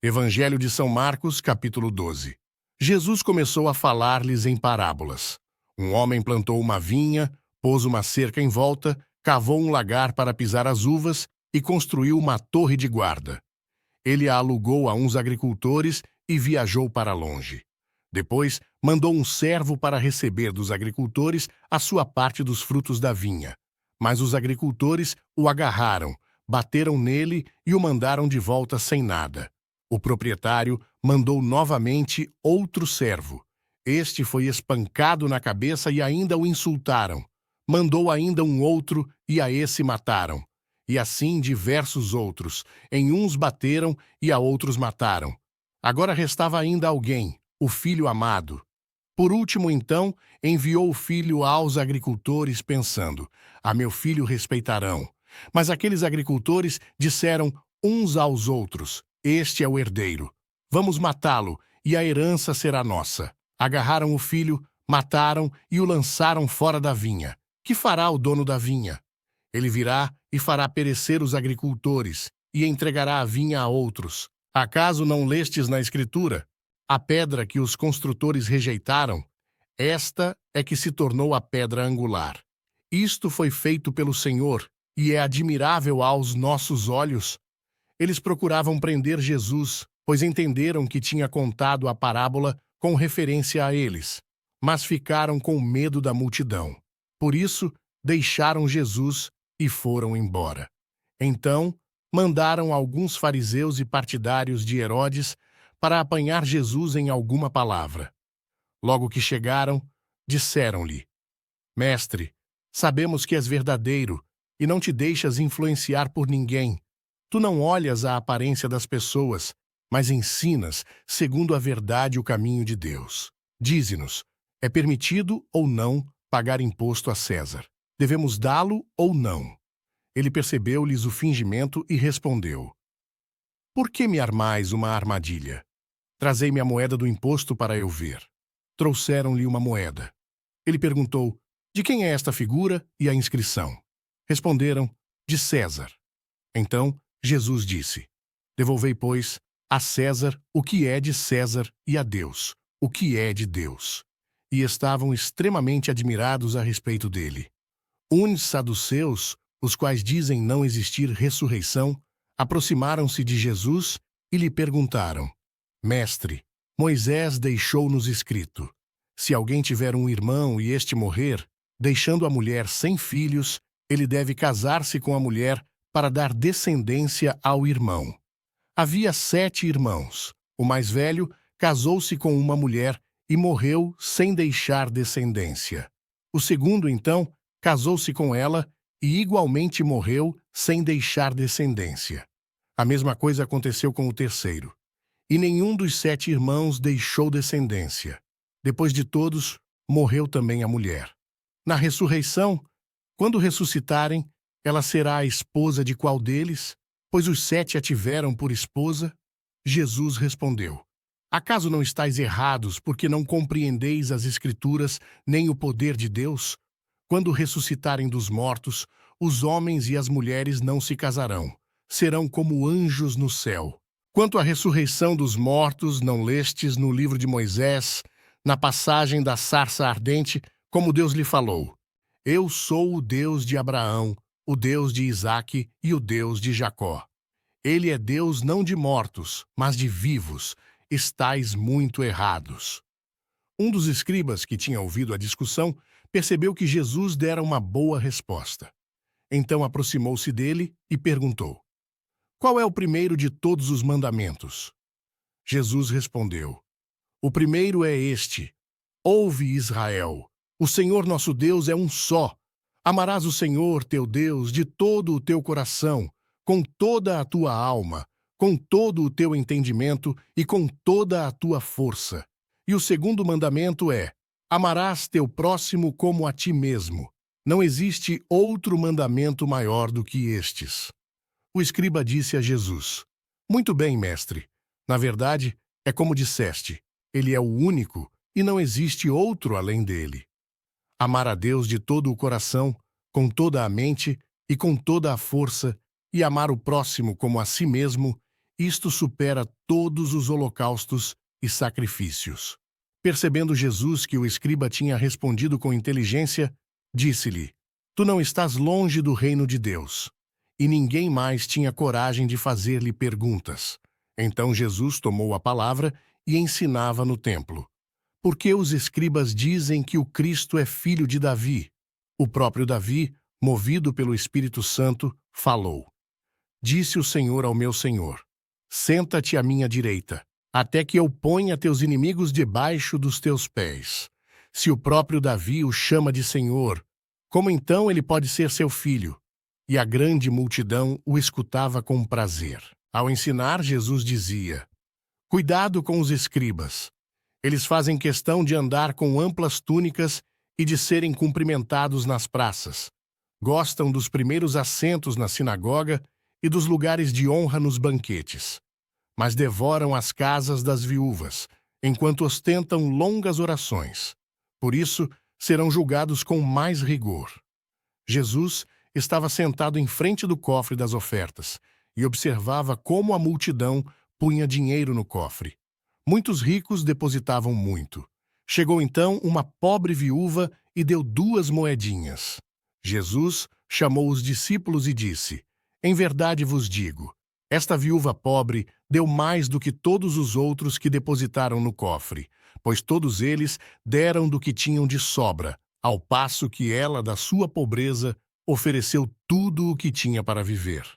Evangelho de São Marcos, capítulo 12. Jesus começou a falar-lhes em parábolas. Um homem plantou uma vinha, pôs uma cerca em volta, cavou um lagar para pisar as uvas e construiu uma torre de guarda. Ele a alugou a uns agricultores e viajou para longe. Depois, mandou um servo para receber dos agricultores a sua parte dos frutos da vinha. Mas os agricultores o agarraram, bateram nele e o mandaram de volta sem nada. O proprietário mandou novamente outro servo. Este foi espancado na cabeça e ainda o insultaram. Mandou ainda um outro e a esse mataram. E assim diversos outros. Em uns bateram e a outros mataram. Agora restava ainda alguém, o filho amado. Por último, então, enviou o filho aos agricultores, pensando: a meu filho respeitarão. Mas aqueles agricultores disseram uns aos outros: este é o herdeiro. Vamos matá-lo, e a herança será nossa. Agarraram o filho, mataram e o lançaram fora da vinha. Que fará o dono da vinha? Ele virá e fará perecer os agricultores, e entregará a vinha a outros. Acaso não lestes na Escritura? A pedra que os construtores rejeitaram, esta é que se tornou a pedra angular. Isto foi feito pelo Senhor, e é admirável aos nossos olhos. Eles procuravam prender Jesus, pois entenderam que tinha contado a parábola com referência a eles, mas ficaram com medo da multidão. Por isso, deixaram Jesus e foram embora. Então, mandaram alguns fariseus e partidários de Herodes para apanhar Jesus em alguma palavra. Logo que chegaram, disseram-lhe: Mestre, sabemos que és verdadeiro e não te deixas influenciar por ninguém. Tu não olhas a aparência das pessoas, mas ensinas, segundo a verdade, o caminho de Deus. Dize-nos, é permitido ou não pagar imposto a César? Devemos dá-lo ou não? Ele percebeu-lhes o fingimento e respondeu: Por que me armais uma armadilha? Trazei-me a moeda do imposto para eu ver. Trouxeram-lhe uma moeda. Ele perguntou: De quem é esta figura e a inscrição? Responderam: De César. Então Jesus disse: Devolvei, pois, a César o que é de César e a Deus o que é de Deus. E estavam extremamente admirados a respeito dele. Uns saduceus, os quais dizem não existir ressurreição, aproximaram-se de Jesus e lhe perguntaram: Mestre, Moisés deixou-nos escrito: se alguém tiver um irmão e este morrer, deixando a mulher sem filhos, ele deve casar-se com a mulher para dar descendência ao irmão. Havia 7 irmãos. O mais velho casou-se com uma mulher e morreu sem deixar descendência. O segundo, então, casou-se com ela e igualmente morreu sem deixar descendência. A mesma coisa aconteceu com o terceiro. E nenhum dos 7 irmãos deixou descendência. Depois de todos, morreu também a mulher. Na ressurreição, quando ressuscitarem, ela será a esposa de qual deles? Pois os 7 a tiveram por esposa. Jesus respondeu: Acaso não estáis errados porque não compreendeis as Escrituras nem o poder de Deus? Quando ressuscitarem dos mortos, os homens e as mulheres não se casarão. Serão como anjos no céu. Quanto à ressurreição dos mortos, não lestes no livro de Moisés, na passagem da sarça ardente, como Deus lhe falou: Eu sou o Deus de Abraão, o Deus de Isaque e o Deus de Jacó. Ele é Deus não de mortos, mas de vivos. Estais muito errados. Um dos escribas que tinha ouvido a discussão percebeu que Jesus dera uma boa resposta. Então aproximou-se dele e perguntou: Qual é o primeiro de todos os mandamentos? Jesus respondeu: O primeiro é este: Ouve, Israel, o Senhor nosso Deus é um só. Amarás o Senhor, teu Deus, de todo o teu coração, com toda a tua alma, com todo o teu entendimento e com toda a tua força. E o segundo mandamento é: amarás teu próximo como a ti mesmo. Não existe outro mandamento maior do que estes. O escriba disse a Jesus: Muito bem, mestre. Na verdade, é como disseste, ele é o único e não existe outro além dele. Amar a Deus de todo o coração, com toda a mente e com toda a força, e amar o próximo como a si mesmo, Isto supera todos os holocaustos e sacrifícios. Percebendo Jesus que o escriba tinha respondido com inteligência, disse-lhe: Tu não estás longe do reino de Deus. E ninguém mais tinha coragem de fazer-lhe perguntas. Então Jesus tomou a palavra e ensinava no templo. Porque os escribas dizem que o Cristo é filho de Davi. O próprio Davi, movido pelo Espírito Santo, falou: Disse o Senhor ao meu Senhor: Senta-te à minha direita, até que eu ponha teus inimigos debaixo dos teus pés. Se o próprio Davi o chama de Senhor, como então ele pode ser seu filho? E a grande multidão o escutava com prazer. Ao ensinar, Jesus dizia: Cuidado com os escribas. Eles fazem questão de andar com amplas túnicas e de serem cumprimentados nas praças. Gostam dos primeiros assentos na sinagoga e dos lugares de honra nos banquetes. Mas devoram as casas das viúvas, enquanto ostentam longas orações. Por isso, serão julgados com mais rigor. Jesus estava sentado em frente do cofre das ofertas e observava como a multidão punha dinheiro no cofre. Muitos ricos depositavam muito. Chegou então uma pobre viúva e deu 2 moedinhas. Jesus chamou os discípulos e disse: Em verdade vos digo, esta viúva pobre deu mais do que todos os outros que depositaram no cofre, pois todos eles deram do que tinham de sobra, ao passo que ela, da sua pobreza, ofereceu tudo o que tinha para viver.